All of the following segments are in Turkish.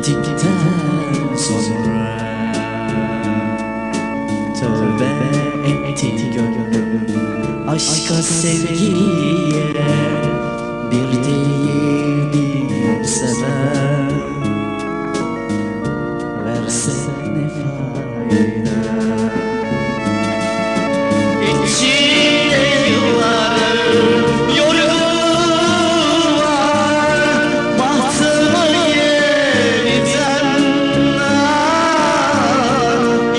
ettikten sonra tövbe etti gönlüm aşka sevgiye, bir değil bin sever verse ne fayda. İçinde yılların yorgun var, bahtımı yeniden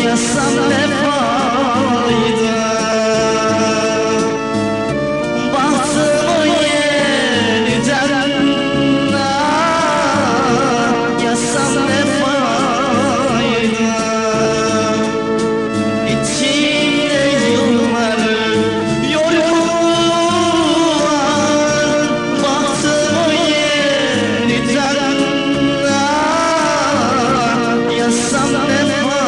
yazsam ne fayda. Bahtımı yeniden yazsam ne fayda. İçinde yılların yorgun var, bahtımı yeniden yazsam ne fayda.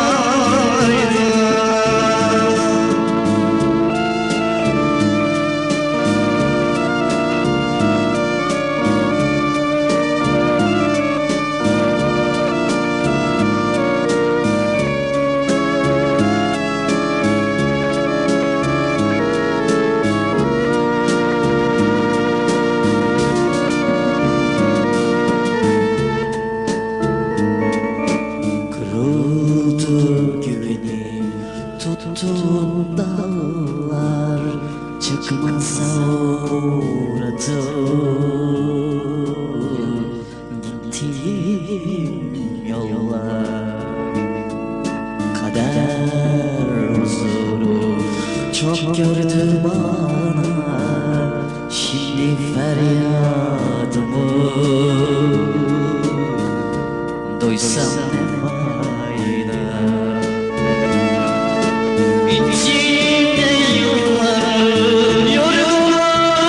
Kırıldı güvenir tuttuğum dallar, çıkmaza uğradı gittiğim yollar. Kader huzuru çok gördü bana, şimdi feryadımı duysam ne fayda. İçimde yılların yorgun var,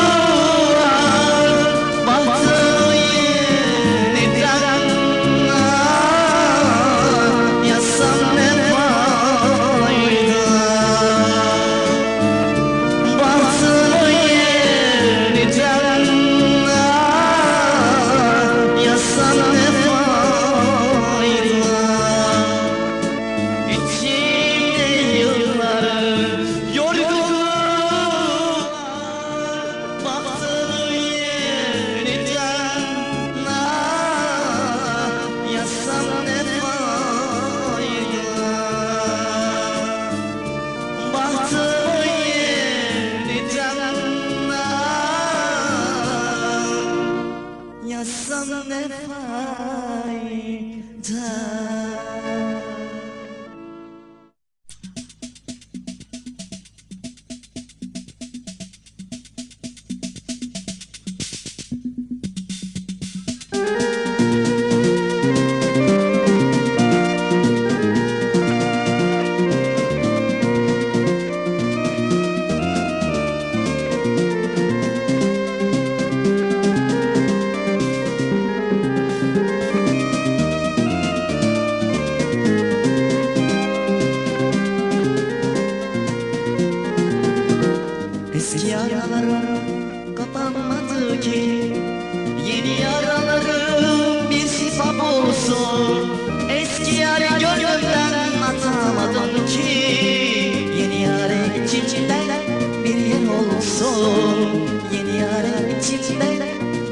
bahtımı yeniden yazsam ne fayda. Bahtımı yeniden yazsam ne fayda. İçimde yılların yorgun var, bahtımı yeniden yazsam ne fayda. Bahtımı yeniden yazsam ne fayda. Eski yaralarım kapanmadı ki, yeni yaralarım bir şifa bulsun. Eski yarı gönlümden atamadım ki, yeni yare içimde bir yer olsun. Yeni yare içimde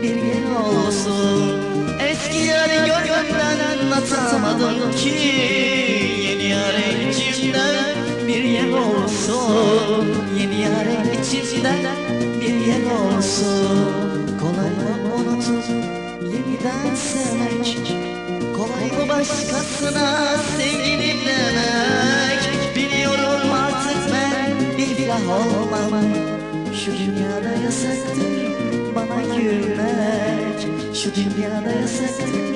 bir yer olsun. Eski yarı gönlümden atamadım ki, yeni yare içimde bir yer olsun. Yeni yare içimde bir yer olsun. Kolay mı unutup yeniden sevmek? Kolay mı başkasına sevgilim demek? Biliyorum artık ben bir ilah olmam. Şu dünyada yasaktır bana gülmek. Şu dünyada yasaktır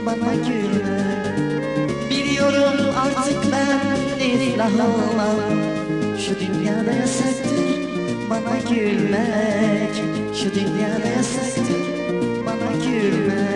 bana gülmek. Biliyorum artık ben bir ilah olmam. Şu dünyada yasaktır bana gülmek. Şu dünyada yasaktır bana gülmek.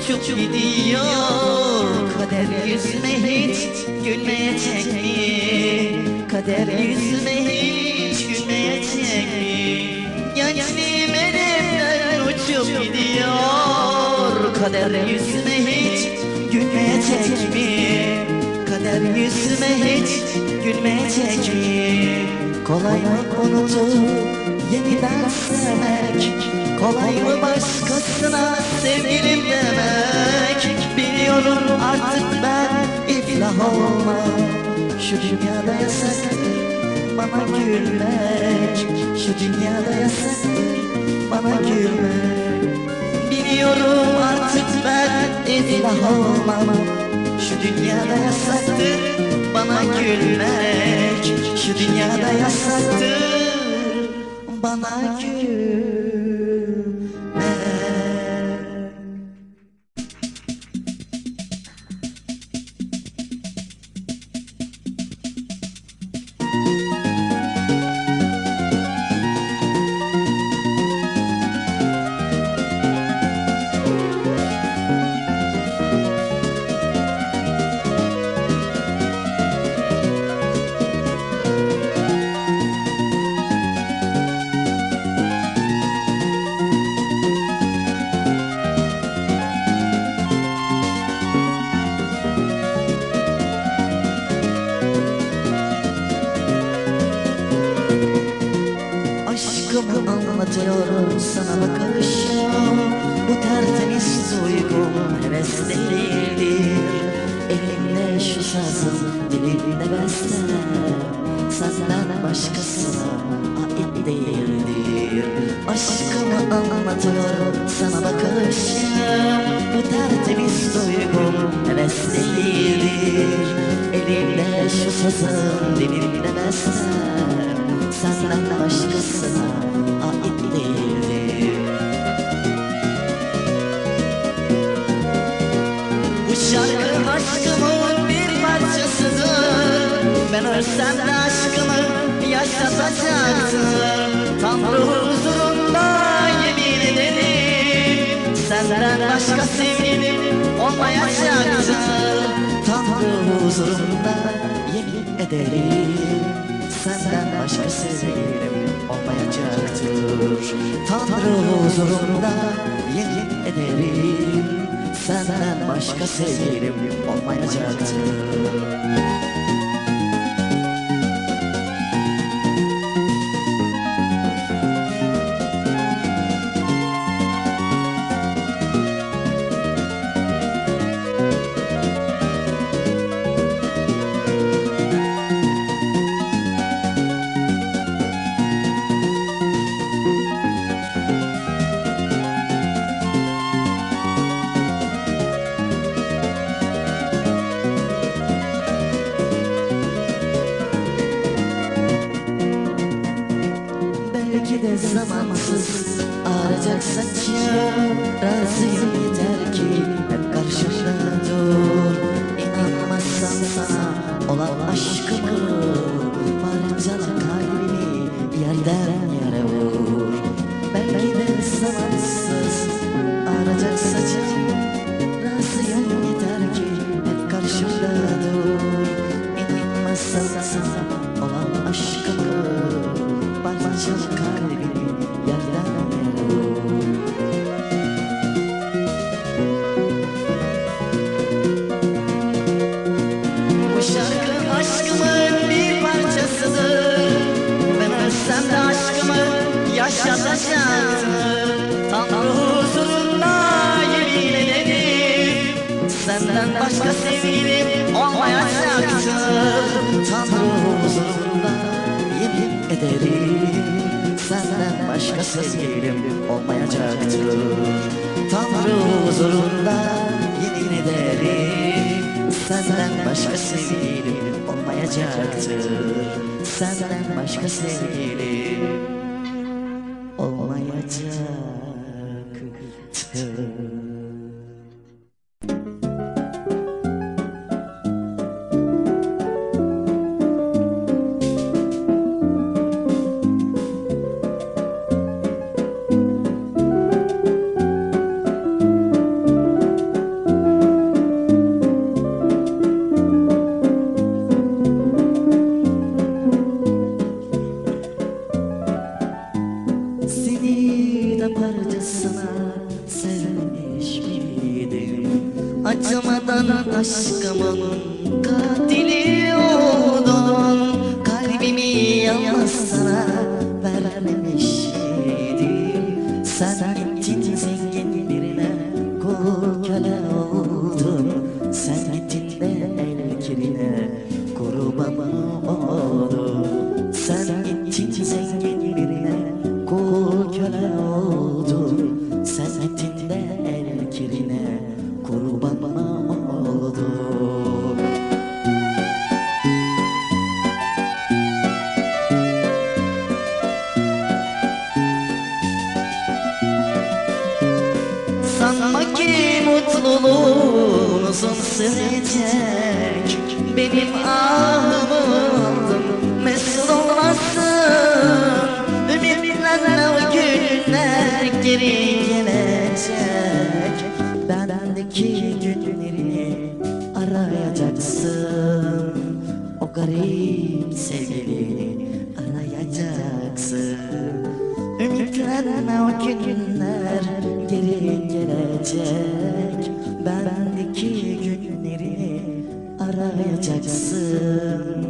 uçup gidiyor. Kader yüzüme hiç gülmeyecek mi? Kader yüzüme hiç gülmeyecek mi? Gençliğim elimden uçup gidiyor. Kader yüzüme hiç gülmeyecek mi? Kader yüzüme hiç gülmeyecek mi? Kolay mı unutup yeniden sevmek? Kolay mı başkasına sevgilim demek? Biliyorum artık ben iflah olmam. Şu dünyada yasaktır bana gülmek. Şu dünyada yasaktır bana gülmek. Biliyorum artık ben iflah olmam. Şu dünyada yasaktır bana gülmek. Şu dünyada yasaktır bana gülmek. Aşkımı anlatıyorum sana bakışım. Bu tertemiz duygum heves değildir. Elimde şu sazım, dilimde bestem. Senden başkasına ait değildir. Aşkımı anlatıyorum sana bakışım. Bu tertemiz duygum heves değildir. Elimde şu sazım, dilimde bestem. Senden başkasına ait değildir. Bu şarkı aşkımın bir parçasıdır. Ben ölsem de aşkımı yaşatacaktır. Tanrı huzurunda yemin ederim, senden başka sevgilim olmayacaktır. Tanrı huzurunda yemin ederim, senden başka sevgilim olmayacaktır. Tanrı huzurunda yemin ederim, senden başka sevgilim olmayacaktır. Belki de zamansız ağrayacak saçım. Razıyım yeter ki hep karşımda dur. İnanmazsan sana olan aşkımı, parçala kalbimi yerden yere vur. Belki de zamansız ağrayacak saçım. Razıyım yeter ki hep karşımda dur. İnanmazsan sana olan aşkımı, parçalı kalbimi yerden yere vur. Bu şarkı aşkımın bir parçasıdır. Ben ölsem de aşkımı yaşatacaktır. Tanrı huzurunda yemin ederim, senden başka sevgilim olmayacaktır. Tanrı huzurunda yemin ederim, senden başka sevgilim olmayacaktır. Tanrı huzurunda yemin ederim, senden başka sevgilim olmayacaktır. Senden başka sevgilim olmayacaktır. aşkımın katili oldun. Kalbimi yalnız sana vermemiş idim. Sen gittin zengin birine, kul köle oldun. Sen gittin de el kirine, kurban oldun. Sen gittin zengin birine, kul köle oldun. Sen gittin de el kirine, kurban oldun. Sanma ki mutluluğun uzun sürecek. Benim ahımı aldın, mesut olmazsın. Ümitlerle o günler geri gelecek. Bendeki günlerini arayacaksın. O garip sevgilini arayacaksın. Ümitlerle o günler geri gelecek. Bendeki günlerini arayacaksın.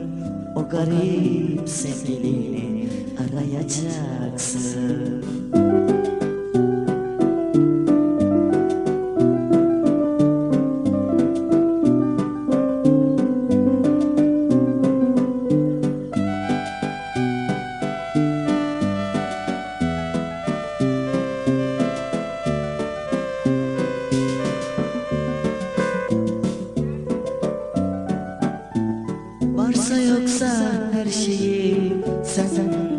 O garip sevgilini arayacaksın. Varsa yoksa her şeyi sen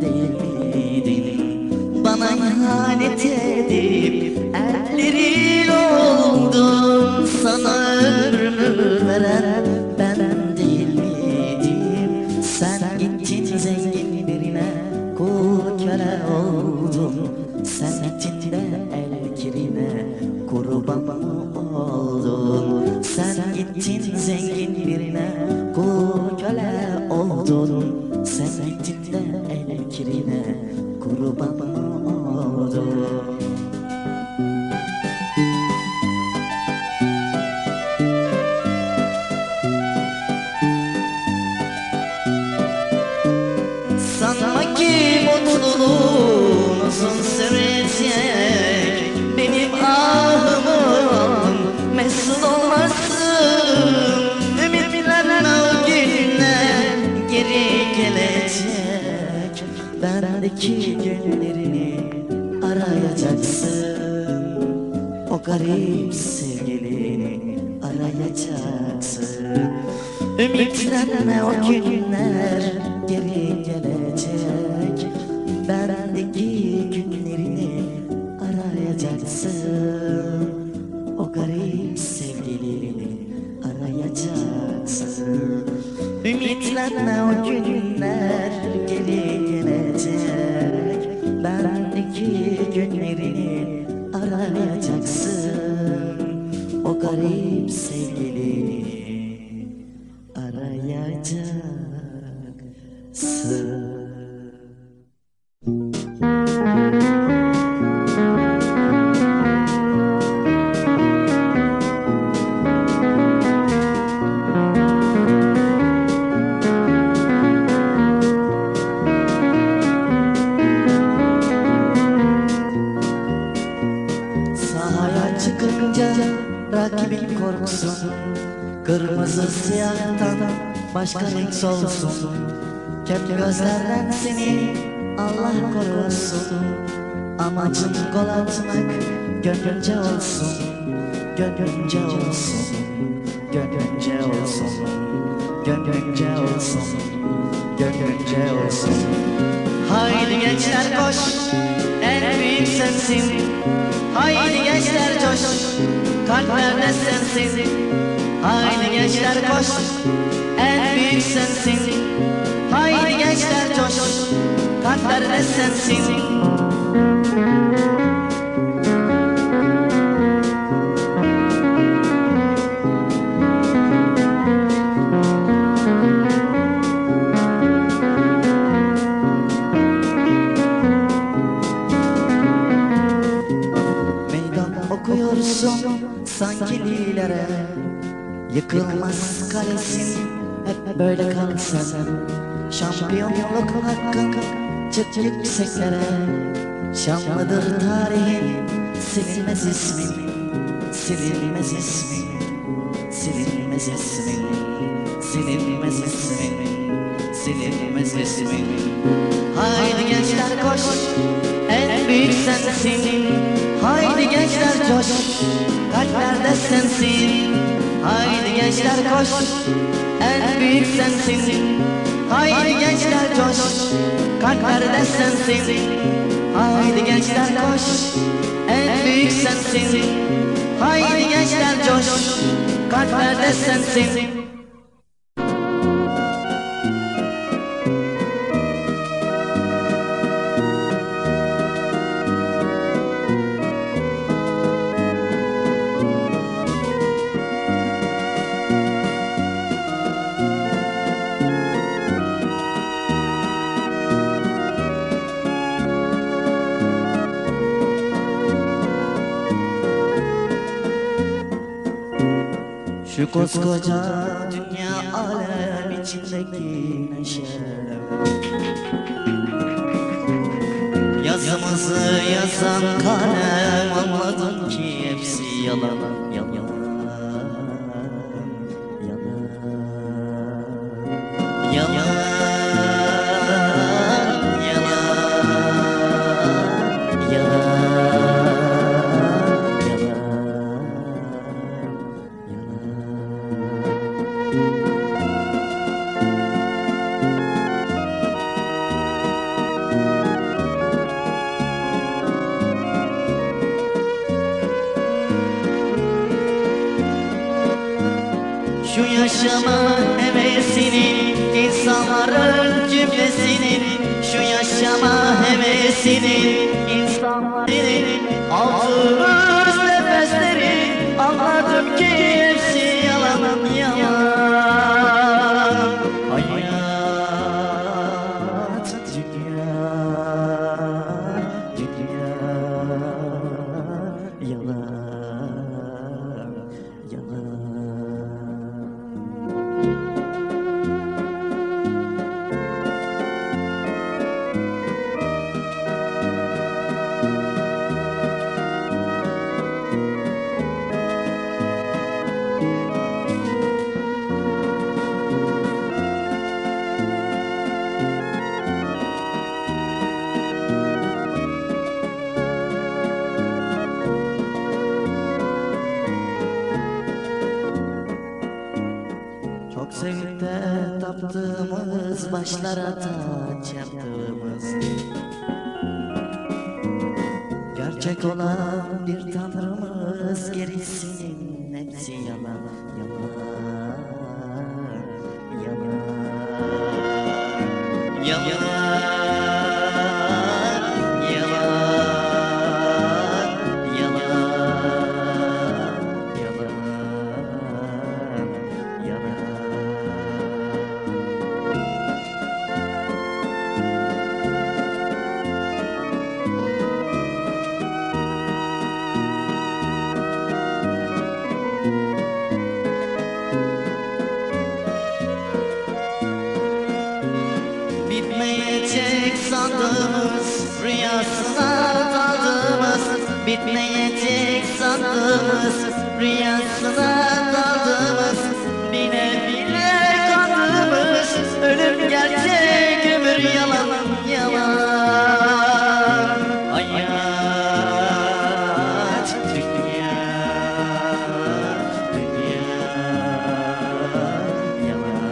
değil miydin? Bana ihanet edip ellerin oldun. Sana ömrümü veren ben değil miydim? Sen gittin zengin birine, kul köle oldun. Sen gittin de el kirine, kurban oldun. Sen gittin zengin birine, kul köle oldun. Sen gittin de el kirine, kurban oldun. Sanma ki mutluluğun uzun sürecek. Benim ahımı aldın, mesut olmazsın. Ümitlerle o günler geri gelecek. Bendeki günlerini arayacaksın. O garip sevgilini arayacaksın. Ümitlerle o günler geri gelecek. Bendeki günlerini arayacaksın. O garip sevgilini arayacaksın. Ümitlerle o günler geri gelecek. Bendeki günlerini arayacaksın. O garip sevgilini arayacaksın. Sahaya çıkınca rakibin korksun. Kırmızı siyahtan başka renk solsun. Kem gözlerden seni Allah korusun. Amacım gol atmak, gönlünce olsun. Gönlünce olsun. Gönlünce olsun. Gönlünce olsun. Gönlünce olsun. Haydi gençler koş, en büyük sensin. Haydi gençler coş, kalplerde sensin. Haydi gençler koş, en büyük sensin. Haydi gençler coş, kalplerde sensin. Meydan okuyorsun sanki lilere. Yıkılmaz kalesin hep böyle kalsan. Şampiyonluk hakkın çık yükseklere. Şanlıdır tarihin, silinmez ismin, silinmez ismin, silinmez ismin, silinmez ismin, silinmez ismin. Haydi gençler koş, en büyük sensin. Haydi gençler coş, kalplerde sensin. Haydi gençler koş, en büyük sensin. Haydi gençler coş, kalplerde sensin. Haydi gençler koş, en büyük sensin. Haydi gençler coş, kalplerde sensin. Şu koskoca dünya alem içindeki neşe, yazımızı yazan kalem, anladım ki hepsi yalan, yalan, yalan, yalan, yalan, yalan. Şu yaşama hevesinin, insanların cümlesinin, şu yaşama hevesinin, insanların aldığımız nefesleri, anladım ki hepsi yalan, yalan. Hayat dünya, dünya yalan, yalan. Çok sevip de taptığımız, başlara taç yaptığımız, gerçek olan bir tanrımız, gerisinin hepsi yalan, yalan, yalan, yalan. Bitmeyecek sandığımız, rüyasına daldığımız, bitmeyecek sandığımız, rüyasına daldığımız, bile bile kandığımız, ölüm gerçek, ömür yalan, yalan. Hayat dünya, dünya yalan, yalan.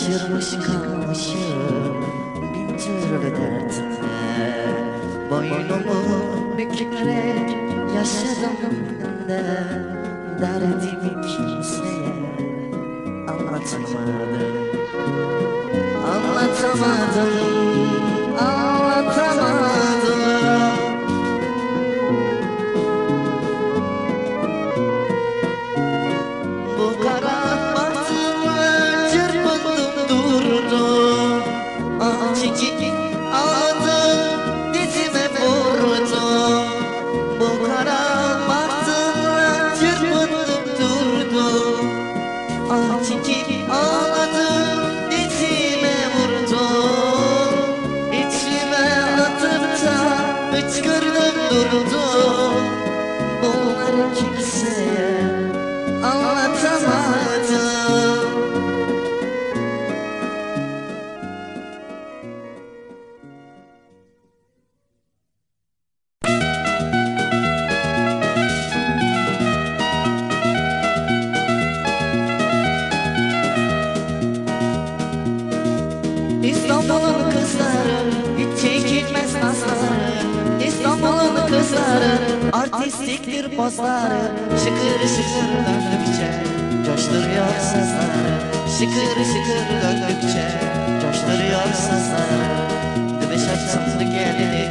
şaşırmış kalmışım bin türlü derdime. Boynumu bükerek yaşadım ben de, derdimi kimseye anlatamadım. Anlatamadım, anlatamadım. Bu kara bahtımı çırpındım durdum. Ah çekik ağladım, dizime vurdum. Bu kara bahtımı çırpındım durdum. Ah çekik ağladım, dizime vurdum. İçime atıp da hıçkırdım durdum. Bunları kimseye anlatamadım. İstanbul'un kızları hiç çekilmez nazları. İstanbul'un kızları artistiktir pozları. Şıkır şıkır döndükçe coşturuyor sazları. Şıkır şıkır döndükçe coşturuyor sazları. Dibe şaşçımdı geldi,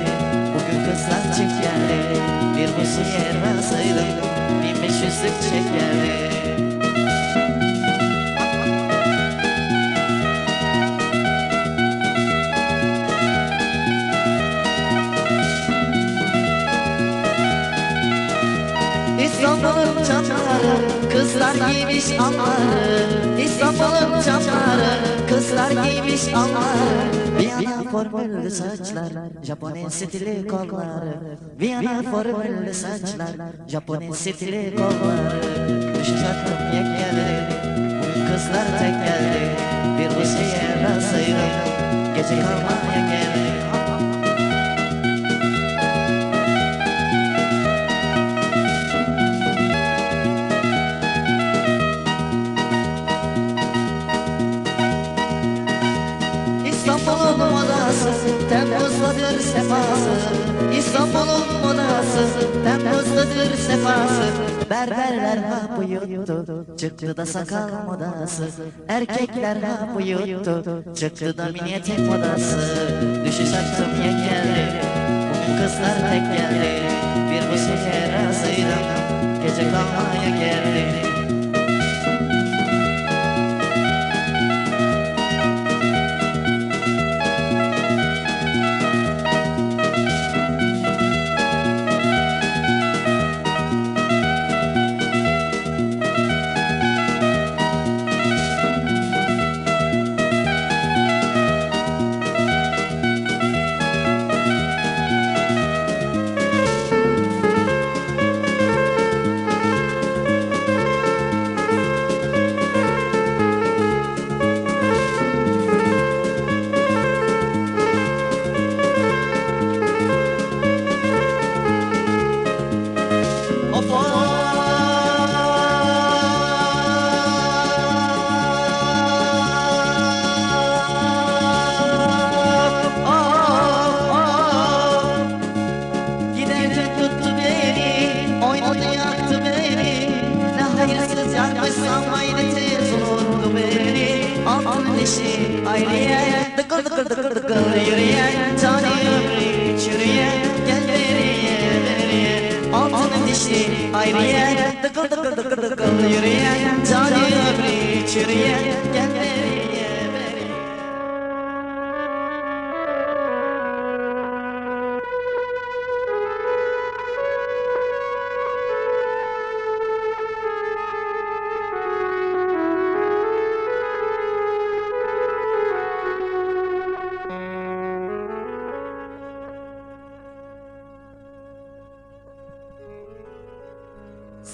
bugün kızlar çek geldi. Bir buzu yer razıydım, 1500'lük çek geldi. İstanbul'un camları kızlar giymiş alları. İstanbul'un camları kızlar giymiş alları. Viyana formüllü saçlar, Japon stili kolları. Viyana formüllü saçlar, Japon stili kolları. Düşecektim yek geldi, bugün kızlar tek geldi. Bir bu şeye razıydım, gece kalmaya geldi. İstanbul'un modası Temmuz'dadır sefası. İstanbul'un modası Temmuz'dadır sefası. Berberler hapı yuttu, çıktı da sakal modası. Erkekler hapı yuttu, çıktı da mini etek modası. Düşüş açtım yek geldi, bugün kızlar tek geldi. Bir bu şeye razıydım, gece kalmaya geldi. Ayrıya dıkır dıkır dıkır dıkır yürüyen tane ömrü çürüyen gel beriye altın dişi ayrıya dıkır dıkır dıkır dıkır yürüyen tane ömrü çürüyen gel beriye.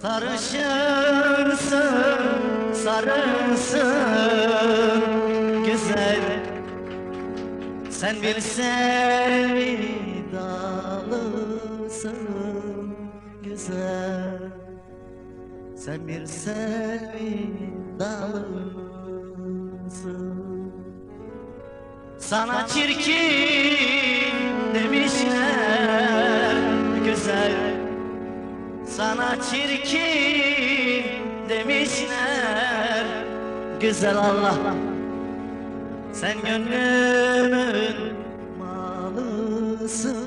Sarışınsın, sarınsın güzel. Sen bir sevdalısın güzel. Sen bir sevdalısın. Sana çirkin demişler güzel, sana çirkin demişler güzel. Allah, sen gönlümün malısın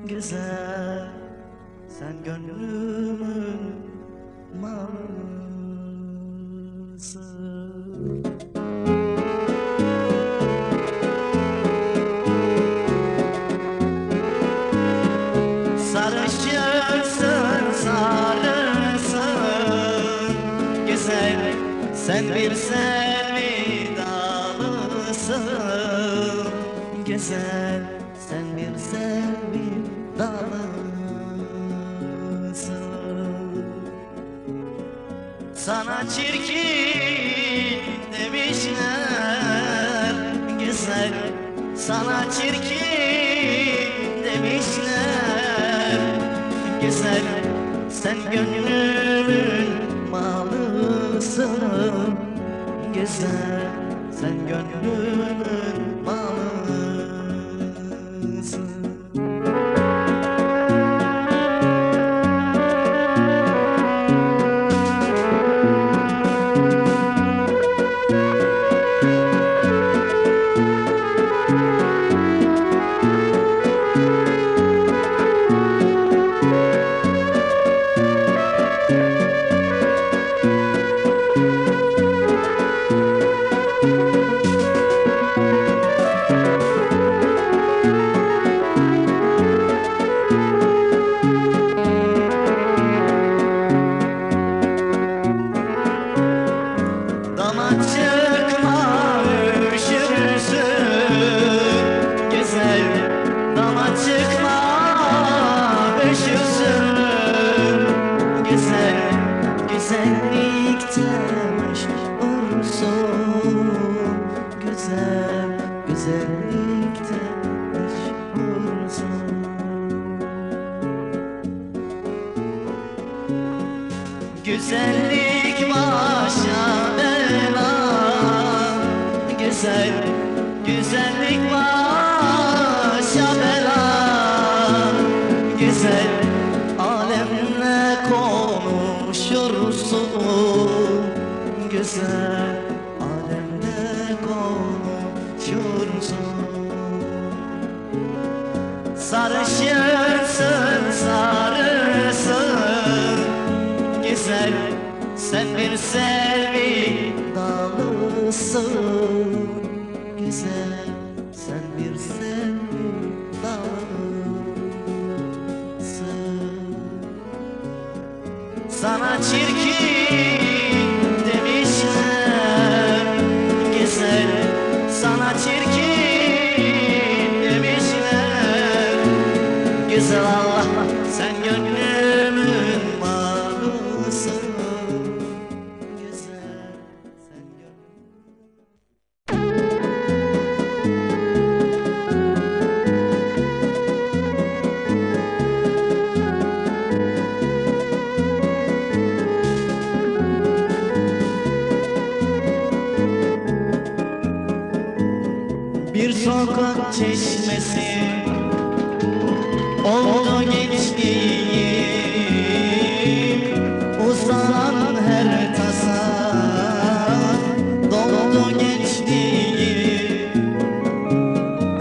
güzel, sen gönlümün malısın. Sarışınsın, sarısın güzel, sen bir sevdalısın güzel, sen bir sevdalısın. Sana çirkin demişler güzel, sana çirkin demişler güzel, sen gönlümün malısın güzel, sen gönlümün malısın. Güzellik başa bela güzel, güzellik başa bela güzel, alemle konuşursun güzel, alemle konuşursun. Sarışınsın, sarısın güzel, sen bir sevdalısın güzel, sen bir sevdalısın. Sana çirkin demişler güzel, sana çirkin demişler güzel. Allah, sen gönlümün malısın güzel, sen bir sokak çeşmesi oldu gençliğim, uzanan her tasa doldu gençliğim.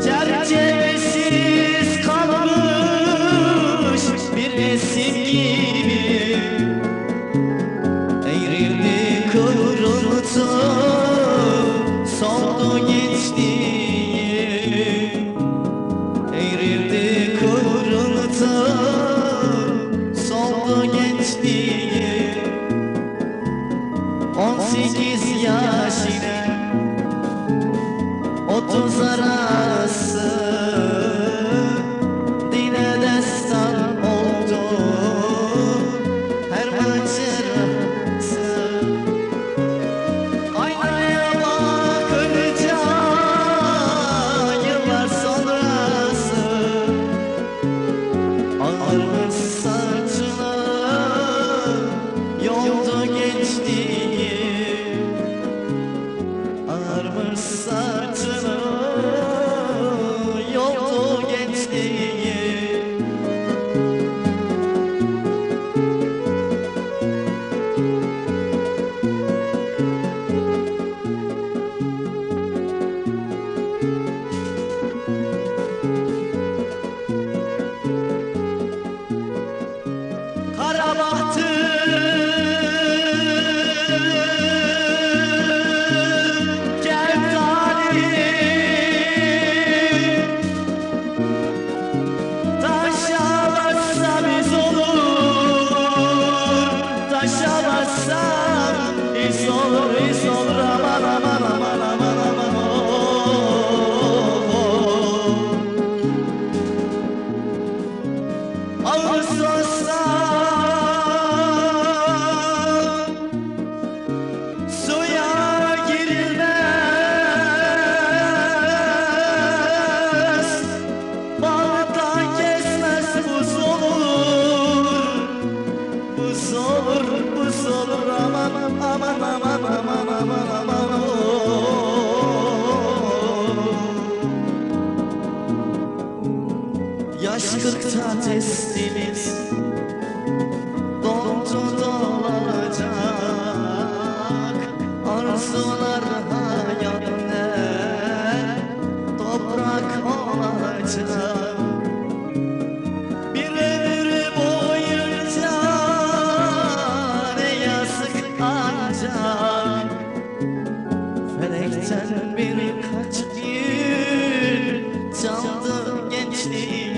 Çerçevesiz kalmış bir resim gibi, eğrildi kıvrıldı soldu gençliğim, eğrildi kıvrıldı Yaş 40'ta testimiz doldu dolacak. Arzular hayatına toprak olacak. Bir ömür boyunca ne yazık ancak felekten birkaç gün çaldı gençliği.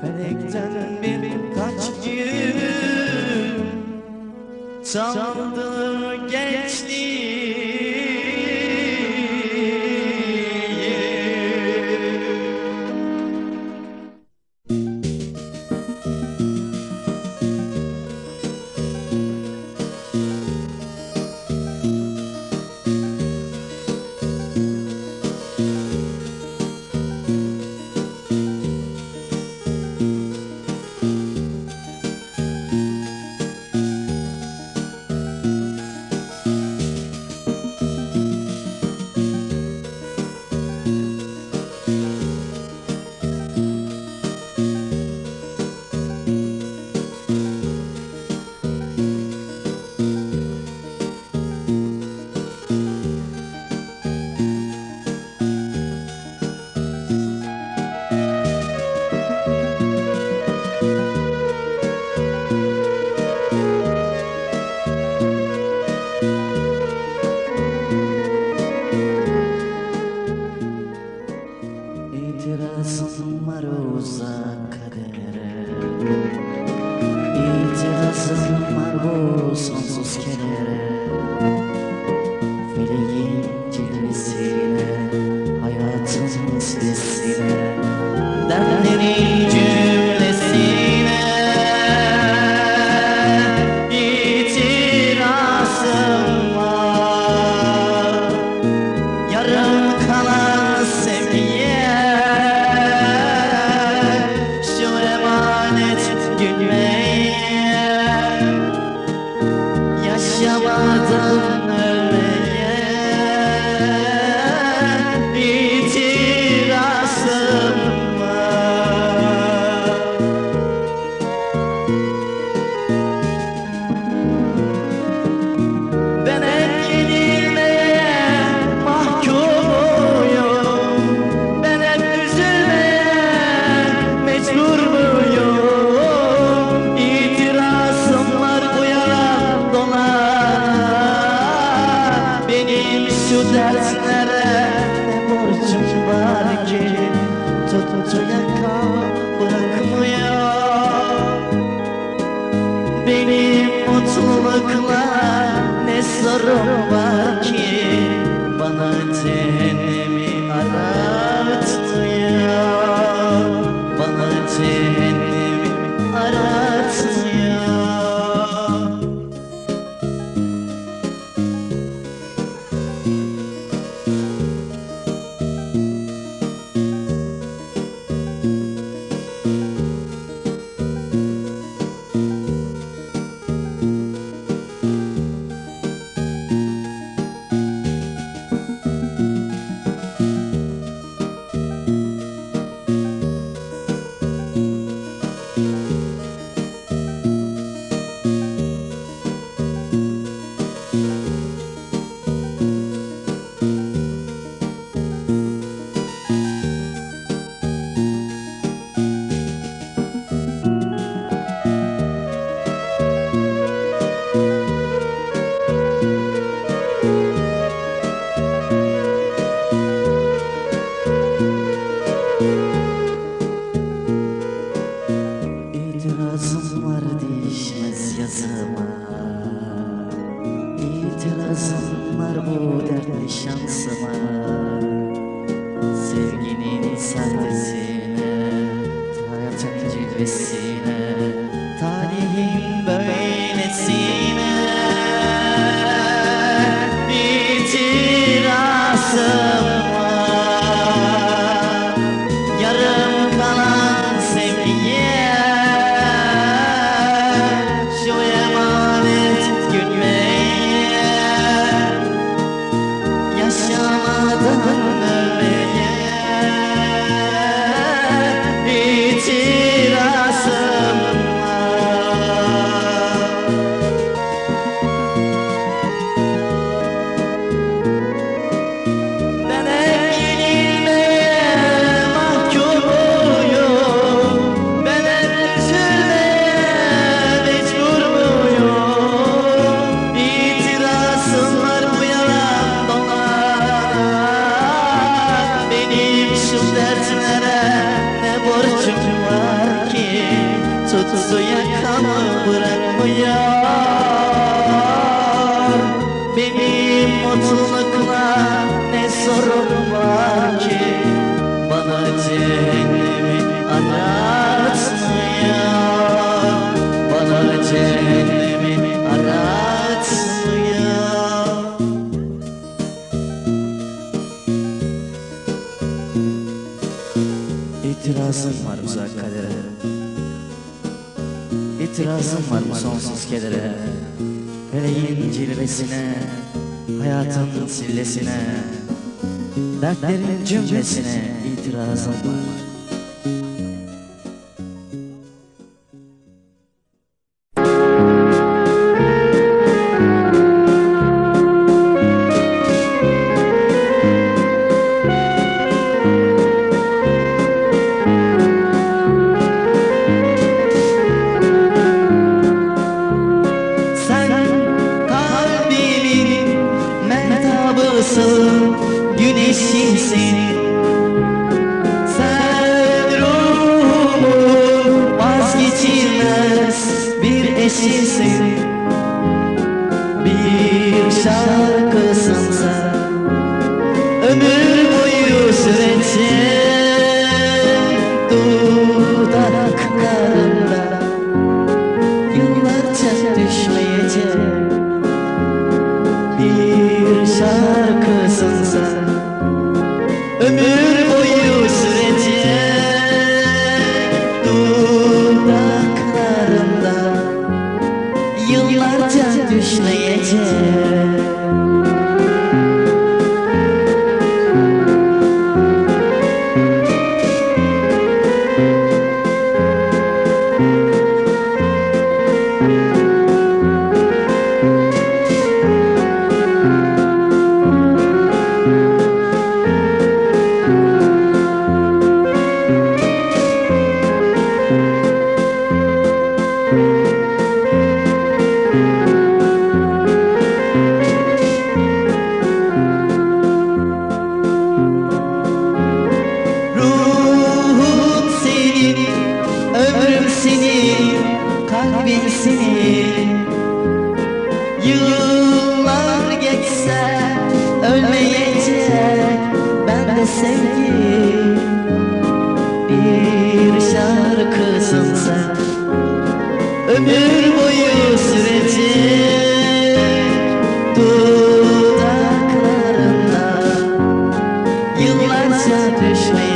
Felekten birkaç gün çaldı gençliği. İtirazım var uzak kadere, İtirazım var bu sonsuz kedere. Feleğin cilvesine, hayatın sesine, dertlerin cümlesine. İtirazım var yarım kalan sevgiye. Tuttu yakamı bırakmıyor. Benim mutlulukla ne sorun var ki? Bana cehennemi aratmıyor. Bana cehennemi aratmıyor. İtirazım var uzak kadere. İtirazım var bu sonsuz kedere. Feleğin cilvesine, hayatın sillesine, dertlerin cümlesine itirazım var. Güneşimsin, sen ruhumun vazgeçilmez bir eşisin. Bir şarkısın sen, ömür boyu sürecek dudaklarında, yıllarca düşmeyecek. Bir şarkısın sen, ömür boyu sürecek dudaklarında, yıllarca düşleyecek. Kalbin senin, yıllar geçse ölmeyecek bende sevgi. Bir şarkısın sen, ömür boyu sürecek dudaklarında, yıllarca düşmeyecek.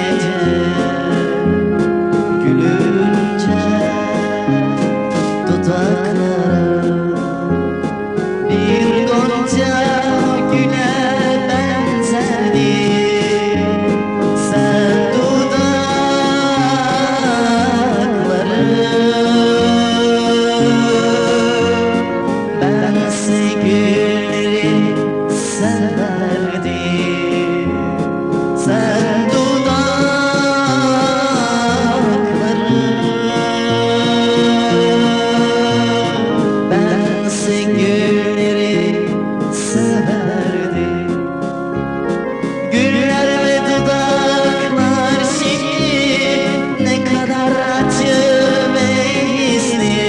Gülünce bir gonca güle benzerdi. Sen dudakları, bense gülleri severdim. Sen dudakları, gülleri severdim. Güller ve dudaklar şimdi ne kadar acı ve hisli.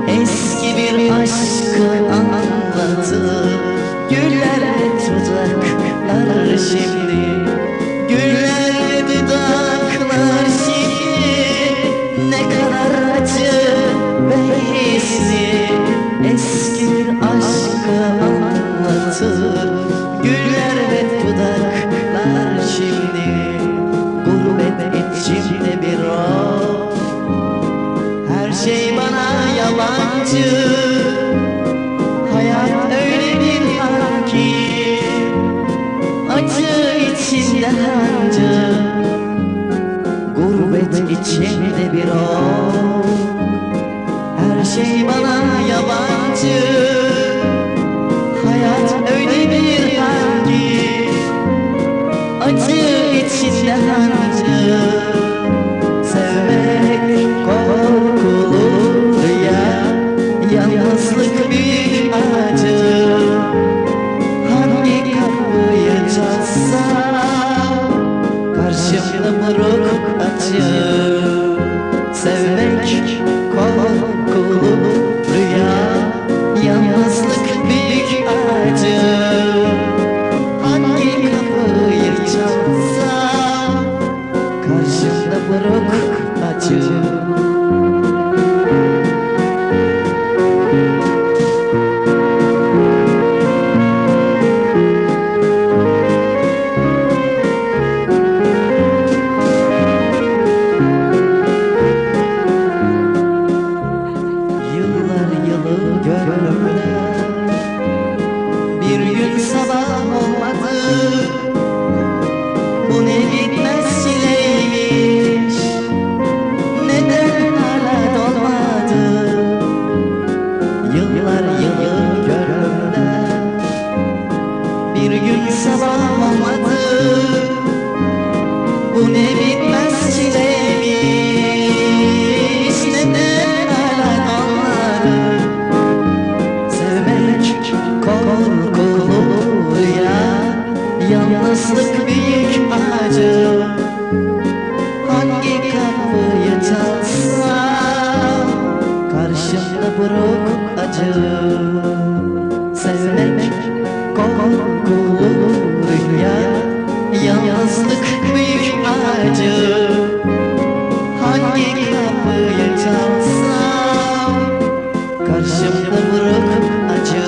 Eski bir aşkı anlatır güller ve dudaklar şimdi. Güller ve dudaklar şimdi ne kadar acı ve hisli. Eski bir aşkı anlatır güller ve dudaklar şimdi. Gurbet içimde bir o, her şey bana yabancı. Hayat öyle bir hal ki, acı içinde hancı. Gurbet içimde bir o, her şey bana yabancı. Hayat öyle bir hal ki, acı içinde hancı. Sevmek korkulu rüya, yalnızlık bir acı. Hangi kapıyı çalsam karşımda buruk acı. Sevmek buruk acı. Yıllar yılı gönlümde bir gün sabah olmadı. Bu ne bitmez çileymiş, neden hala dolmadı? Yıllar yılı gönlümde bir gün sabah olmadı. Bu ne bitmez çileymiş, neden hala dolmadı? Sevmek korkulu ya, yalnızlık büyük acı. Hangi kapıyı çalsam karşımda buruk acı. Sevmek korkulu ya, yalnızlık büyük acı. Hangi kapıyı çalsam karşımda buruk acı.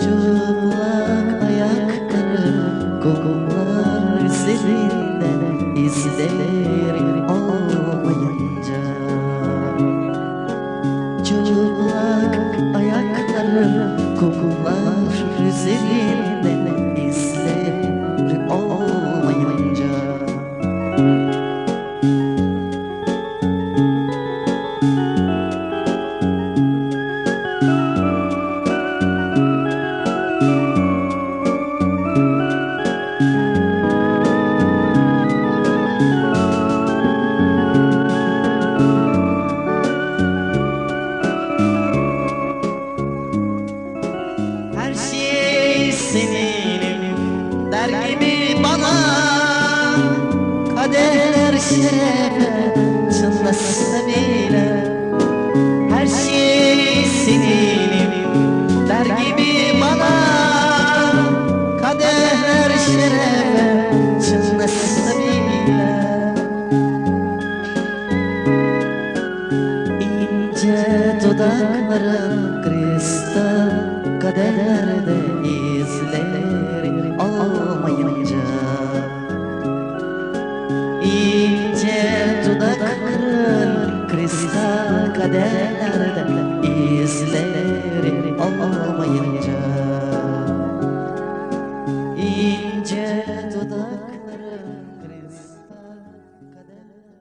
Çıplak ayakları kokular üzerinde, izleri olmayınca. Çıplak ayakları kokular üzerinde, izleri olmayınca. Her şey senin der gibi bana, kader şerefe çınlasa bile. Her şey senin der gibi bana, kader şerefe çınlasa bile. İnce dudakların kristal, kaderde izleri olmayınca. İnce dudakların kristal, kaderde izleri olmayınca. İnce dudakların kristal, kaderde.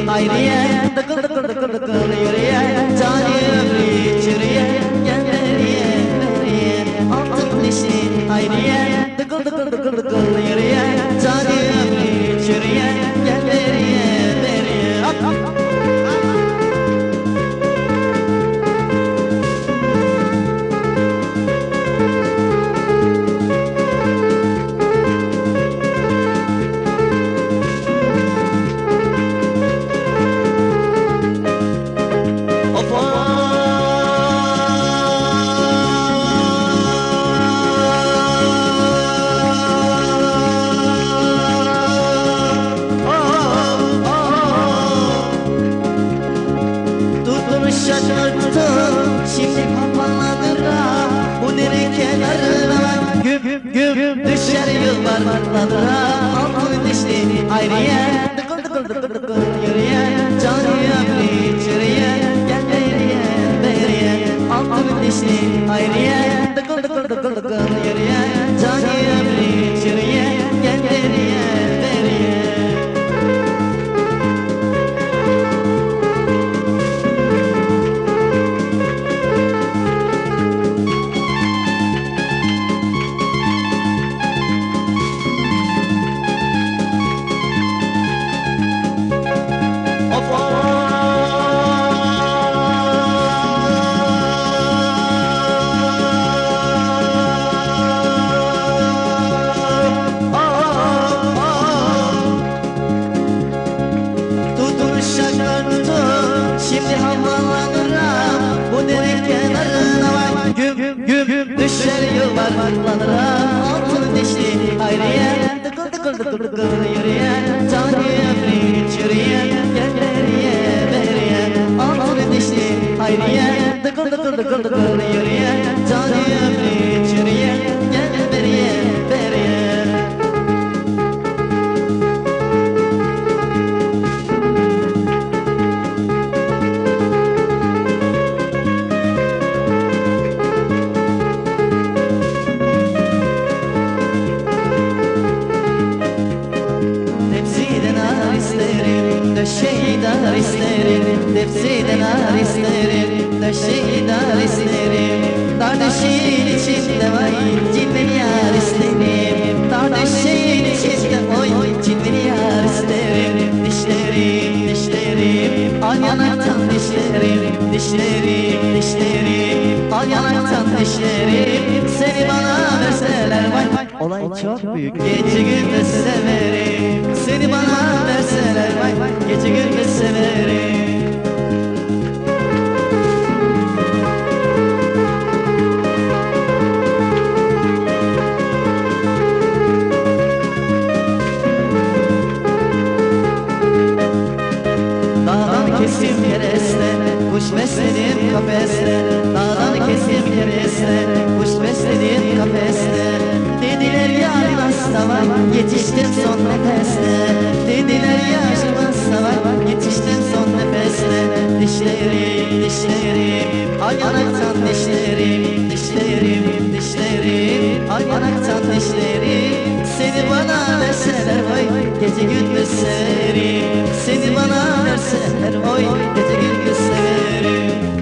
Hayriye, dıkıl dıkıl dıkıl dıkıl yürüye, cani ömrü çürüye, gel beriye, beriye, altın dişi. Hayriye, dıkıl dıkıl dıkıl dıkıl yürüye, cani ömrü çürüye, gel beriye, beriye. Hop hop. yuvarlanır altın dişli Hayriye dıkır dıkır dıkır dıkır yürüye Canı ömrü çürüye Gel beriye beriye altın dişli Hayriye dıkır dıkır dıkır dıkır yürüye Canı ömrü çürüye Gel beriye beriye Şimdi havalanırım bu dere kenarına var Güm güm düşer yuvarlanırım altın dişli Hayriye dıkır dıkır dıkır dıkır yürüye Canı ömrü çürüye Gel beriye beriye altın dişli Hayriye dıkır dıkır dıkır dıkır yürüye Canı ömrü çürüye Gel beriye beriye Döşeydar isterim, tepsiden ar isterim Döşeydar isterim, kardeşin içinde vay Cilveli yar isterim, kardeşin içinde oy Cilveli yar isterim, dişlerim, dişlerim Al yanaktan dişlerim, dişlerim, dişlerim Al yanaktan dişlerim, seni bana verseler vay Olay çok büyük, gece gündüz severim Seni bana verseler vay gece gündüz severim Dağdan kesim kereste, kuş besledim kafeste Dağdan kesim kereste, kuş besledim kafeste Dediler yarın hasta var, yetiştim son nefeste Dediler yarın hasta var, yetiştim son nefeste Dişlerim, dişlerim, al yanaktan dişlerim Dişlerim, dişlerim, al yanaktan dişlerim Seni bana verseler vay, gece gündüz severim Seni bana verseler vay, gece gündüz severim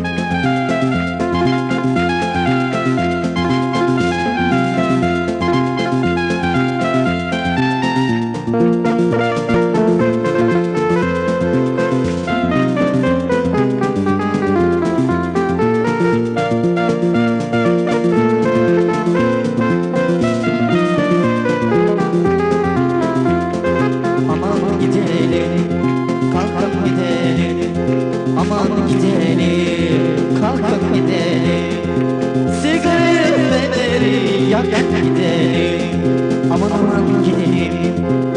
Aman gidelim, kalkın gidelim Sigarayı bedeli yakın gidelim Aman aman gidelim